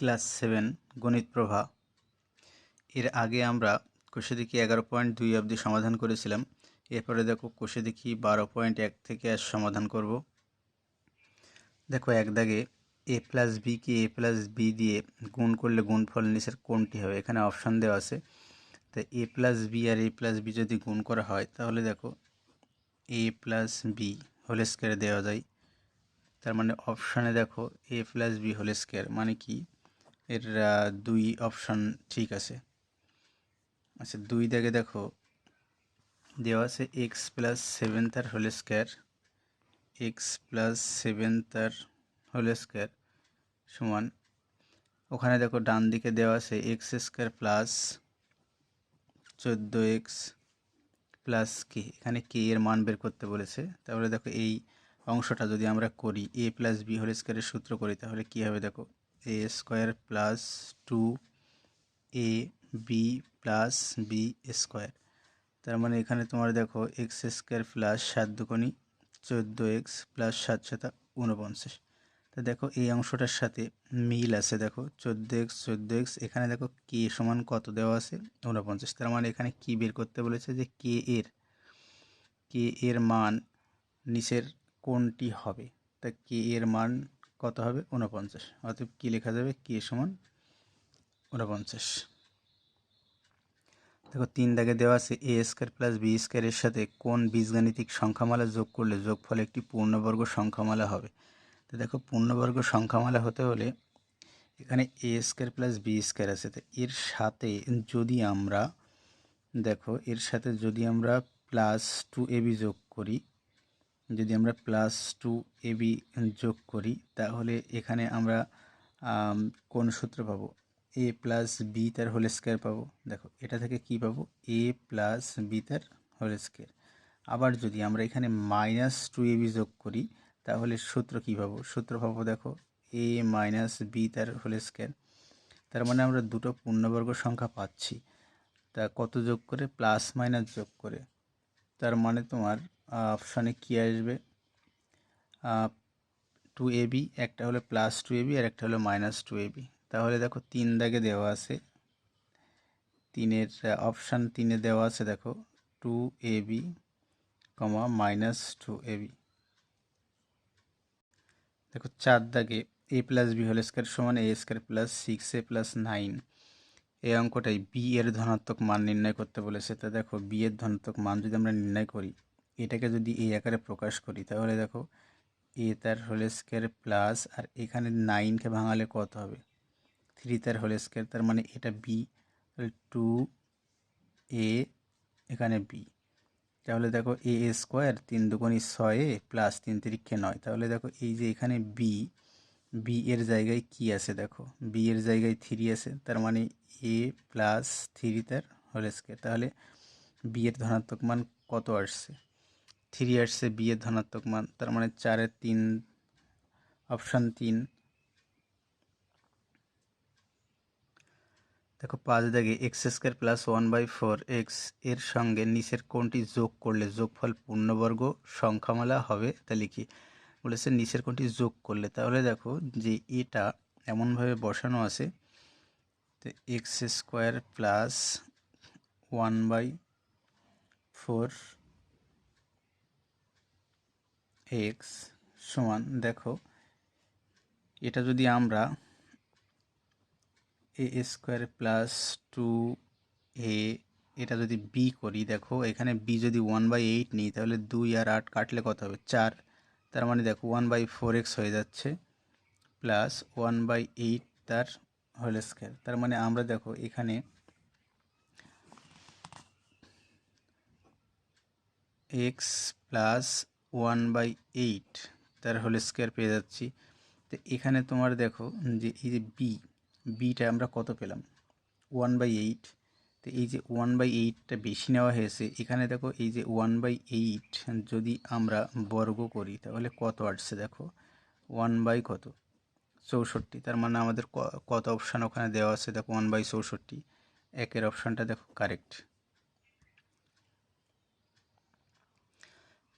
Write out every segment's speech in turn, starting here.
Class 7 গণিত প্রভা। এর আগে আমরা কোষে দেখি 11.2 অবধি সমাধান করেছিলাম। এরপরে দেখো কোষে দেখি 12.1 থেকে আজ সমাধান করব। দেখো এক দাগে a প্লাস বিকে a প্লাস বি দিয়ে গুণ করলে গুণফল নিচের কোনটি হবে, এখানে অপশান দেওয়া আছে। তো a প্লাস বি আর a প্লাস বি যদি গুণ করা হয় তাহলে দেখো a plus B whole square দেওয়া যায়। তার মানে অপশানে দেখো a plus B whole square মানে কি, এর দুই অপশান ঠিক আছে। আচ্ছা, দুই দাগে দেখো দেওয়া আছে এক্স প্লাস সেভেন তার whole square, x plus seven তার হোল স্কয়ার সমান, ওখানে দেখো ডান দিকে দেওয়া আছে x square plus 14x plus k, এখানে কে এর মান বের করতে বলেছে। তাহলে দেখো এই অংশটা যদি আমরা করি এ প্লাস বি হোল স্কয়ারের সূত্র করি তাহলে কী হবে, দেখো a square plus 2 A B plus b square. তার মানে এখানে তোমার দেখো x square plus 7 দুগুণী 14x plus 7 7 49। তো দেখো এই অংশটার সাথে মিল আছে, দেখো 14x এখানে দেখো কে সমান কত দেওয়া আছে 49। তার মানে এখানে কি বের করতে বলেছে যে কে এর মান নিচের কোনটি হবে। তা কে এর মান কত হবে 49, অতএব কি লেখা যাবে কে সমান 49। দেখো তিন দাগে দেওয়া আছে এ স্কয়ার প্লাস বি স্কয়ারের সাথে কোন বীজগাণিতিক সংখ্যামালা যোগ করলে যোগফল একটি পূর্ণবর্গ সংখ্যামালা হবে। তো দেখো পূর্ণবর্গ সংখ্যামালা হতে হলে এখানে এ স্কয়ার প্লাস বি স্কয়ার আছে, তো এর সাথে যদি আমরা দেখো এর সাথে যদি আমরা প্লাস 2ab যোগ করি, যদি আমরা প্লাস 2ab যোগ করি তাহলে এখানে আমরা কোন সূত্র পাবো, এ প্লাস বি তার হোল স্কয়ার পাবো। দেখো এটা থেকে কি পাবো, এ প্লাস বি তার হোল স্কয়ার। আবার যদি আমরা এখানে মাইনাস 2ab যোগ করি তাহলে সূত্র কি পাবো, সূত্র পাবো দেখো এ মাইনাস বি তার হোল স্কয়ার। তার মানে আমরা দুটো পূর্ণবর্গ সংখ্যা পাচ্ছি, তা কত যোগ করে, প্লাস মাইনাস যোগ করে। তার মানে তোমার অপশানে কি আসবে, 2ab, একটা হলো প্লাস 2ab আর একটা হলো মাইনাস 2ab। তাহলে দেখো তিন দাগে দেওয়া আছে, তিনের অপশান তিনে দেওয়া আছে দেখো 2ab মাইনাস 2ab। দেখো চার দাগে এ প্লাস বি হোল স্কয়ার সমান এ স্কয়ার প্লাস 6a প্লাস 9, এই অঙ্কটাই বি এর ধনাত্মক মান নির্ণয় করতে বলেছে। তা দেখো বি এর ধনাত্মক মান যদি আমরা নির্ণয় করি, এটাকে যদি এই আকারে প্রকাশ করি তাহলে দেখো এ তার হোল স্কয়ার প্লাস, আর এখানে 9কে ভাঙালে কত হবে 3 তার হোল স্কয়ার। তার মানে এটা বি, 2a এখানে বি। তাহলে দেখো এ স্কোয়ার 3 দুগুণী 6a প্লাস 3 তিরিক্ষে 9। তাহলে দেখো এই যে এখানে বি এর জায়গায় কি আছে, দেখো বি এর জায়গায় 3 আছে, তার মানে এ প্লাস 3 তার হোল স্কয়ার। তাহলে বি এর ধনাত্মক মান কত আসছে, 3 আসছে বি এর ধনাত্মক মান। তার মানে 4-এর 3, অপশান 3। দেখো 5 দাগে এক্স স্কয়ার প্লাস 1/4x এর সঙ্গে নিচের কোনটি যোগ করলে যোগফল পূর্ণবর্গ সংখ্যামালা হবে, তা লিখি। বলেছে নিচের কোনটি যোগ করলে, তাহলে দেখো যে এটা এমনভাবে বসানো আছে, তো এক্স স্কোয়ার প্লাস 1/4x সমান, দেখো এটা যদি আমরা এ স্কোয়ার প্লাস 2a এটা যদি বি করি, দেখো এখানে বি যদি 1/8 নিই তাহলে 2 আর 8 কাটলে কত হবে 4। তার মানে দেখো 1/4x হয়ে যাচ্ছে প্লাস 1/8 তার হোল স্কয়ার। তার মানে আমরা দেখো এখানে এক্স প্লাস 1/8 তার হোল স্কয়ার পেয়ে যাচ্ছি। তো এখানে তোমার দেখো যে এই যে বিটা আমরা কত পেলাম 1/8। তো এই যে 1/8টা বেশি নেওয়া হয়েছে, এখানে দেখো এই যে 1/8 যদি আমরা বর্গ করি তাহলে কত আসছে, দেখো 1/কত 64। তার মানে আমাদের কত অপশান ওখানে দেওয়া আছে, দেখো 1/64, একের অপশানটা দেখো কারেক্ট।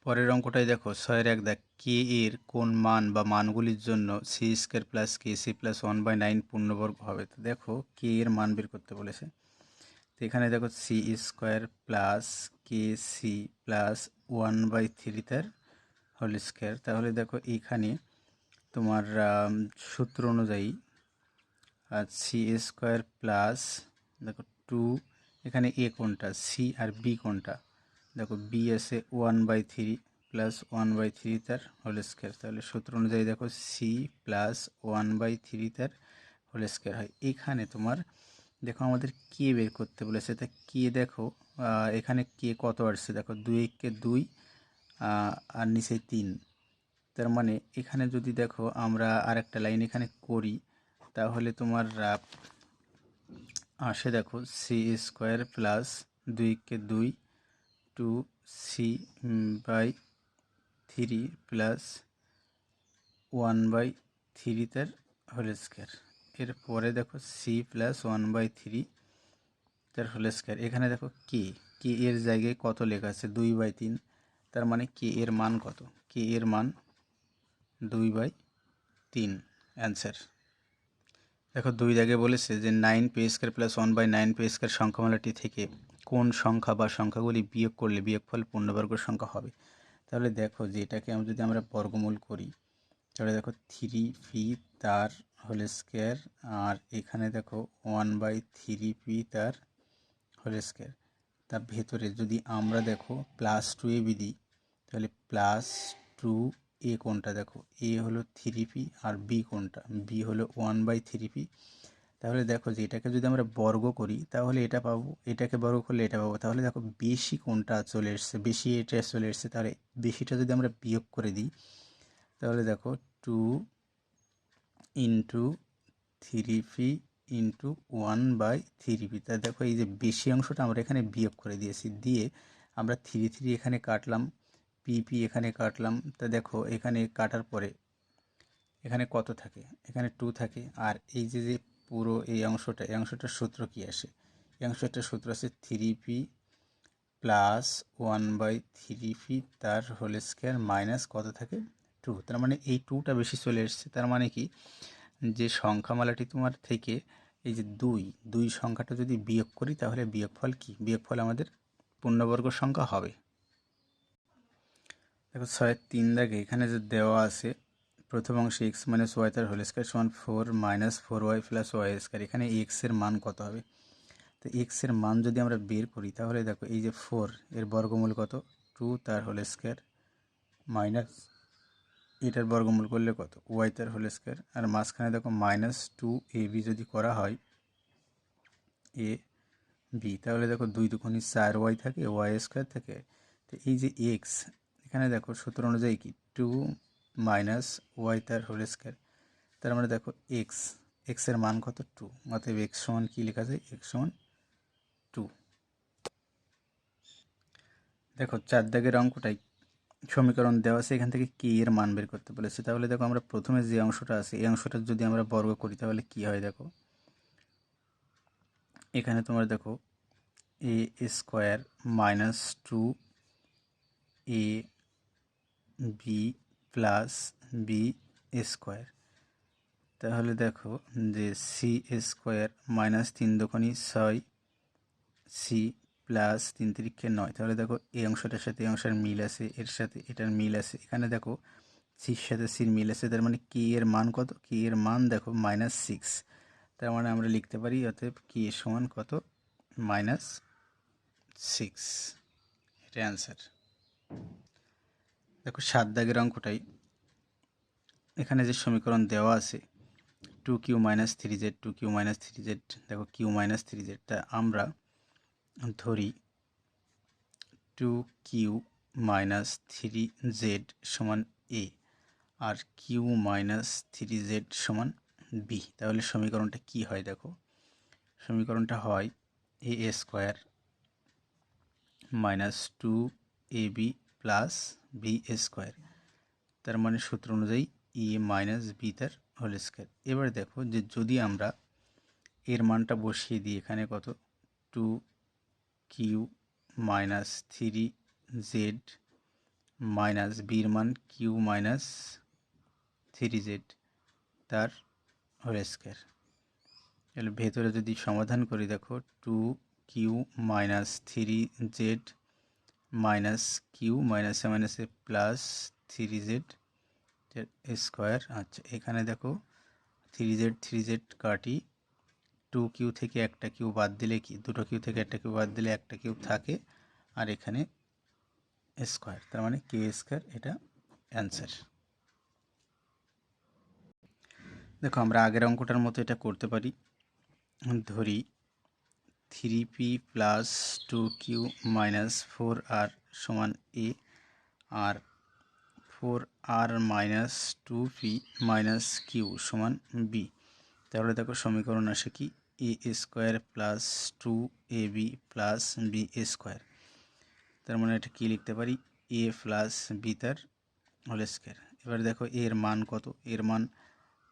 পরের অঙ্কটাই দেখো 6-1 দেখ কে এর কোন মান বা মানগুলির জন্য C square plus K C plus 1/9 পূর্ণবর্গ হবে। তো দেখো কে এর মান বের করতে বলেছে। তো এখানে দেখো C square plus K C plus 1/3 তার হোল স্কোয়ার। তাহলে দেখো এইখানে তোমার সূত্র অনুযায়ী সি স্কোয়ার প্লাস দেখো 2, এখানে এ কোনটা, সি আর বি কোনটা, দেখো বি আছে 1/3 প্লাস 1/3 তার হোল স্কোয়ার। তাহলে সূত্র অনুযায়ী দেখো সি প্লাস 1/3 তার হোল স্কোয়ার হয়। এখানে তোমার দেখো আমাদের কে বের করতে বলেছে। তা কে দেখো এখানে কে কত আসছে, দেখো 2 আর নিচে 3। তার মানে এখানে যদি দেখো আমরা আরেকটা লাইন এখানে করি, তাহলে তোমার আসে দেখো C square plus 2 2 C by 3 plus 1/3 তার হোল স্কোয়ার। এরপরে দেখো সি প্লাস 1/3 তার হোল স্কোয়ার। এখানে দেখো কে এর জায়গায় কত লেখা আছে 2/3, তার মানে কে এর মান কত, কে এর মান 2/3 অ্যান্সার। দেখো 2 জায়গায় বলেছে যে 9 p square plus 1/9 p square সংখ্যামালাটি থেকে কোন সংখ্যা বা সংখ্যাগুলি বিয়োগ করলে বিয়োগফল পূর্ণবর্গ সংখ্যা হবে। তাহলে দেখো যে এটাকে যদি আমরা বর্গমূল করি, তাহলে দেখো 3p তার হোল স্কোয়ার, আর এখানে দেখো 1/3p তার হোল স্কোয়ার। তার ভেতরে যদি আমরা দেখো +2ab দিই, তাহলে +2a কোনটা, দেখো এ হলো 3p আর বি কোনটা, বি হলো 1/3p। তাহলে দেখো যে এটাকে যদি আমরা বর্গ করি তাহলে এটা পাবো, এটাকে বর্গ করলে এটা পাবো। তাহলে দেখো বেশি কোনটা চলে এসছে, বেশি এটা চলে এসছে। তাহলে বেশিটা যদি আমরা বিয়োগ করে দিই, তাহলে দেখো 2 ইন্টু 3p ইন্টু 1/3p। তা দেখো এই যে বেশি অংশটা আমরা এখানে বিয়োগ করে দিয়েছি, দিয়ে আমরা 3 এখানে কাটলাম, পি এখানে কাটলাম। তা দেখো এখানে কাটার পরে এখানে কত থাকে, এখানে 2 থাকে। আর এই যে যে পুরো এই অংশটার সূত্র কি আসে, এই অংশটার সূত্র আছে 3p প্লাস 1/3p তার হোল স্কোয়ার মাইনাস কত থাকে 2। তার মানে এই 2টা বেশি চলে এসছে। তার মানে কি, যে সংখ্যামালাটি তোমার থেকে এই যে 2 সংখ্যাটা যদি বিয়োগ করি, তাহলে বিয়োগফল কি, বিয়োগফল আমাদের পূর্ণবর্গ সংখ্যা হবে। দেখো 6-3 দাগে এখানে যে দেওয়া আছে প্রথম অংশে এক্স মাইনাস ওয়াই তার হোল স্কোয়ার সমান 4 minus 4y plus Y square. এখানে এক্সের মান কত হবে। তো এক্সের মান যদি আমরা বের করি, তাহলে দেখো এই যে 4 এর বর্গমূল কত 2 তার হোল স্কোয়ার মাইনাস এটার বর্গমূল করলে কত ওয়াই তার হোল স্কোয়ার, আর মাঝখানে দেখো -2ab যদি করা হয় এ বি, তাহলে দেখো 2 দুগুণে 4y থাকে, ওয়াই স্কোয়ার থাকে। তো এই যে এক্স, এখানে দেখো সূত্র অনুযায়ী কি 2 মাইনাস ওয়াই তার হোল স্কোয়ার। তার মানে দেখো এক্সের মান কত 2, অতএব এক্স সমান কী লেখা যায়, এক্স সমান 2। দেখো 4 দাগের অঙ্কটাই সমীকরণ দেওয়া আছে, এখান থেকে কে এর মান বের করতে বলেছে। তাহলে দেখো আমরা প্রথমে যে অংশটা আছে এই অংশটা যদি আমরা বর্গ করি, তাহলে কি হয় দেখো, এখানে তোমার দেখো a square minus 2a b plus b square. তাহলে দেখো যে সি স্কোয়ার মাইনাস 3 দুগুণে 6 সি প্লাস 3 তিরিক্ষে 9। তাহলে দেখো এই অংশটার সাথে এই অংশের মিল আছে, এর সাথে এটার মিল আছে। এখানে দেখো সির সাথে সির মিল আছে, তার মানে কি এর মান কত, কি এর মান দেখো -6। তার মানে আমরা লিখতে পারি অতএব কি এর সমান কত, -6। এটা অ্যান্সার। দেখো 7 দাগের অঙ্কটাই, এখানে যে সমীকরণ দেওয়া আছে 2q - 3z 2q - 3z, দেখো q - 3z, তা আমরা ধরি 2q - 3z সমান a আর q - 3z সমান b। তাহলে সমীকরণটা কি হয় দেখো, সমীকরণটা হয় a square minus 2ab plus b square. তার মানে সূত্র অনুযায়ী এ মাইনাস বি তার হোল স্কোয়ার। এবার দেখো যে যদি আমরা এর মানটা বসিয়ে দিই, এখানে কত 2q - 3z মাইনাস বির মান কিউ মাইনাস 3z তার হোল স্কোয়ার। তাহলে ভেতরে যদি সমাধান করি দেখো 2q minus 3z minus Q মাইনাসে মাইনাসে প্লাস 3z স্কোয়ার। আচ্ছা এখানে দেখো 3z কাটি, 2q থেকে একটা কিউ বাদ দিলে কি, দুটো কিউ থেকে একটা কিউ বাদ দিলে একটা কিউব থাকে, আর এখানে স্কোয়ার, তার মানে কে স্কোয়ার, এটা অ্যান্সার। দেখো আমরা আগের অঙ্কটার মতো এটা করতে পারি। ধরি 3p plus 2q minus 4r সমান a, আর 4r minus 2p minus q সমান b। তাহলে দেখো সমীকরণ আসে কি, a square plus 2ab plus b square. তার মানে এটা কি লিখতে পারি, এ প্লাস বি তার হোল স্কোয়ার। এবার দেখো এর মান কত, এর মান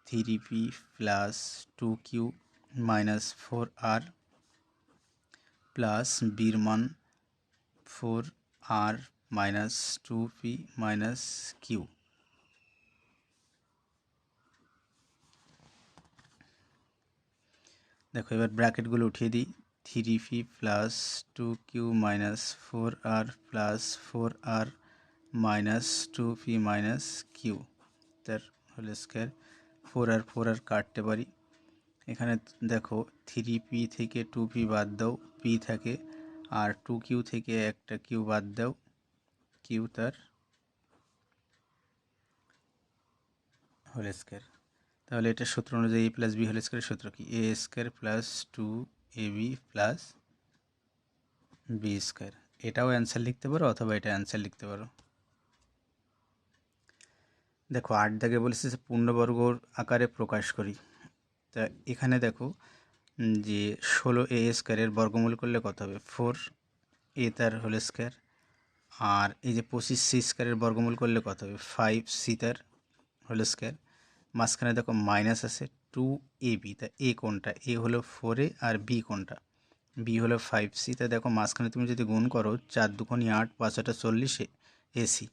3p plus 2q minus 4r plus বির মান 4r minus 2p minus Q. দেখো এবার ব্র্যাকেটগুলো উঠিয়ে দিই, 3p plus 2q minus 4r plus 4r minus 2p minus Q তার হোল স্কোয়ার। 4r কাটতে পারি, এখানে দেখো 3p থেকে 2p বাদ দাও, p থাকে, আর 2q থেকে একটা কিউ বাদ দাও, কিউ তার হোল স্কোয়ার। তাহলে এটা সূত্র অনুযায়ী এ প্লাস বি হোল স্কোয়ারের সূত্র কি, a square plus 2ab plus b square. এটাও অ্যান্সার লিখতে পারো অথবা এটা অ্যান্সার লিখতে পারো। দেখো 8 দাগে বলেছে যে পূর্ণবর্গর আকারে প্রকাশ করি। তা এখানে দেখো যে 16a স্কোয়ারের বর্গমূল করলে কত হবে, 4a তার হোল স্কোয়ার, আর এই যে 25c স্কোয়ারের বর্গমূল করলে কত হবে, 5c তার হোল স্কোয়ার। মাঝখানে দেখো মাইনাস আছে 2ab, তা এ কোনটা, এ হলো 4a আর বি কোনটা, বি হলো 5c। তা দেখো মাঝখানে তুমি যদি গুণ করো 4 দুগুণে 8 5 8 40 এসি।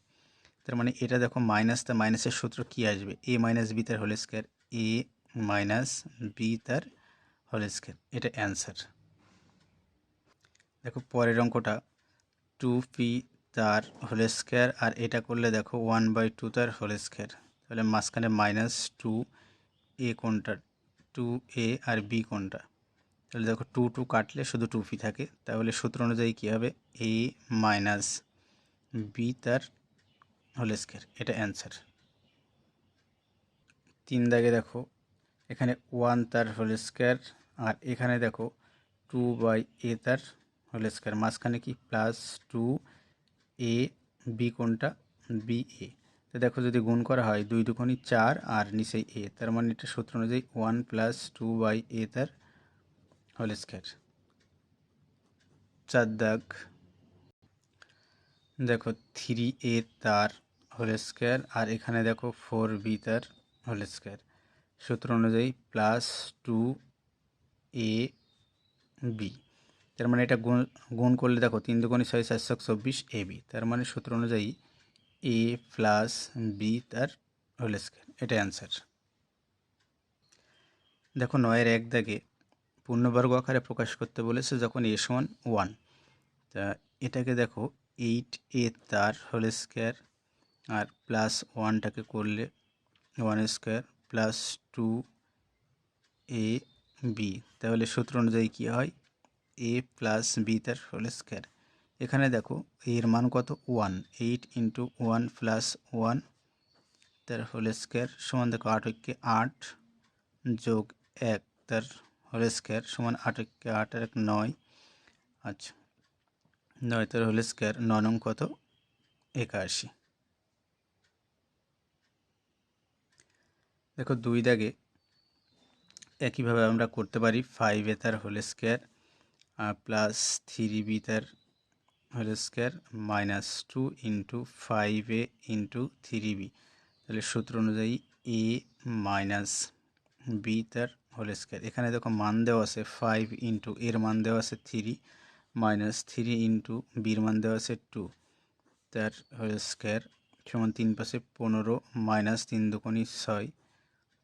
তার মানে এটা দেখো মাইনাস, তা মাইনাসের সূত্র কি আসবে, এ মাইনাস বি তার হোল স্কোয়ার, এ মাইনাস বি তার হোল স্কোয়ার, এটা অ্যান্সার। দেখো পরের অঙ্কটা 2p তার হোল স্কোয়ার, আর এটা করলে দেখো 1/2 তার হোল স্কোয়ার। তাহলে মাঝখানে মাইনাস 2a কোনটা, 2a আর b কোনটা, তাহলে দেখো 2 কাটলে শুধু 2p থাকে, তাহলে সূত্র অনুযায়ী কী হবে, a মাইনাস বি তার হোল স্কোয়ার, এটা অ্যান্সার। 3 দাগে দেখো এখানে 1 তার হোল স্কোয়ার, আর এখানে দেখো 2/a তার হোল স্কোয়ার, মাঝখানে কি প্লাস 2a, বি কোনটা, বি এ। তো দেখো যদি গুণ করা হয় 2 দুগুণে 4 আর নিচে a, তার মানে এটা সূত্র অনুযায়ী 1 প্লাস 2/a তার হোল স্কোয়ার। 4 দাগ দেখো 3a তার হোল স্কোয়ার, আর এখানে দেখো 4b তার হোল স্কোয়ার, সূত্র অনুযায়ী প্লাস 2ab। তার মানে এটা গুণ করলে দেখো 3 দুগুণে 6 424 ab, তার মানে সূত্র অনুযায়ী a প্লাস বি তার হোল স্কোয়ার, এটা অ্যান্সার। দেখো 9-এর 1 দাগে পূর্ণবর্গ আকারে প্রকাশ করতে বলেছে যখন a সমান 1। তা এটাকে দেখো 8a তার হোল স্কোয়ার, আর প্লাস 1টাকে করলে 1 স্কোয়ার প্লাস 2ab, তাহলে সূত্র অনুযায়ী কী হয়, a প্লাস বি তার হোল স্কোয়ার। এখানে দেখো এর মান কত, 1, 8 × 1 প্লাস 1 তার হোল স্কোয়ার সমান দেখো 8 8 যোগ 1 তার হোল স্কোয়ার সমান 8 8 আর 1 9। আচ্ছা 9 তার হোল স্কোয়ার, 9 নং কত, 81। দেখো 2 দাগে একইভাবে আমরা করতে পারি 5a তার হোল স্কোয়ার প্লাস 3b তার whole square minus 2 × 5a × 3b, তাহলে সূত্র অনুযায়ী a মাইনাস বি তার হোল স্কোয়ার। এখানে দেখো মান দেওয়া আছে 5 × এর মান দেওয়া আছে 3 মাইনাস 3 × বির মান দেওয়া আছে 2, তার হোল স্কোয়ার সমান 3 পাশে 15 মাইনাস 3 দুগুণে 6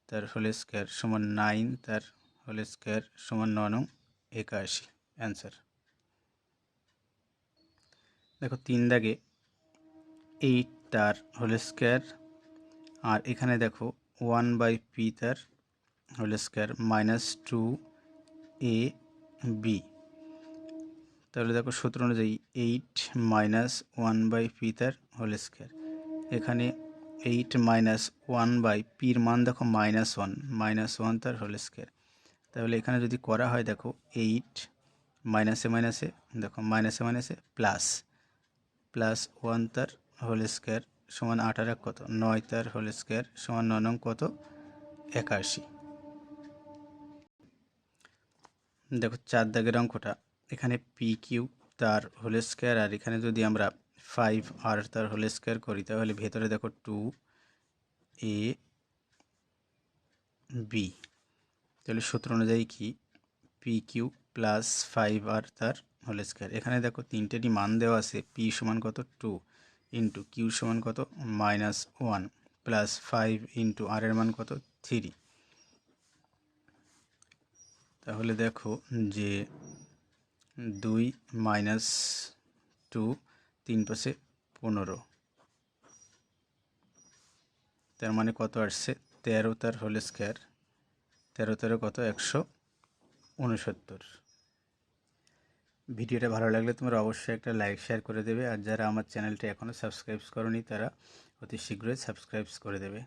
তার হোল স্কোয়ার সমান 9 তার হোল স্কোয়ার সমান 9 নং 81 অ্যান্সার। দেখো 3 দাগে 8 তার হোল স্কোয়ার আর এখানে দেখো 1/p তার হোল স্কোয়ার মাইনাস 2ab। তাহলে দেখো সূত্র অনুযায়ী 8 মাইনাস 1/p তার হোল স্কোয়ার, এখানে 8 মাইনাস 1/pর মান দেখো -1 তার হোল স্কোয়ার। তাহলে এখানে যদি করা হয় দেখো 8 মাইনাসে মাইনাসে দেখো মাইনাসে প্লাস 1 তার হোল স্কোয়ার সমান 8 আর 1 কত 9 তার হোল স্কোয়ার সমান 9 নং কত 81। দেখো 4 দাগের অঙ্কটা, এখানে পি কিউ তার হোল স্কোয়ার আর এখানে যদি আমরা 5 আর তার হোল স্কোয়ার করি তাহলে ভেতরে দেখো 2ab। তাহলে সূত্র অনুযায়ী কি পি কিউ প্লাস 5 আর তার হোল স্কোয়ার, এখানে দেখো তিনটেরই মান দেওয়া আছে। পি সমান কত 2 ইন্টু কিউ সমান কত -1 প্লাস 5 ইন্টু আর এর মান কত 3। তাহলে দেখো যে 2 মাইনাস 2 3 পাশে 15 তার মানে কত আসছে 13 তার হোল স্কোয়ার 13 কত 169। ভিডিওটা ভালো লাগলে তোমরা অবশ্যই একটা লাইক শেয়ার করে দেবে, আর যারা আমার চ্যানেলটি এখনও সাবস্ক্রাইব করোনি তারা অতি শীঘ্রই সাবস্ক্রাইব করে দেবে।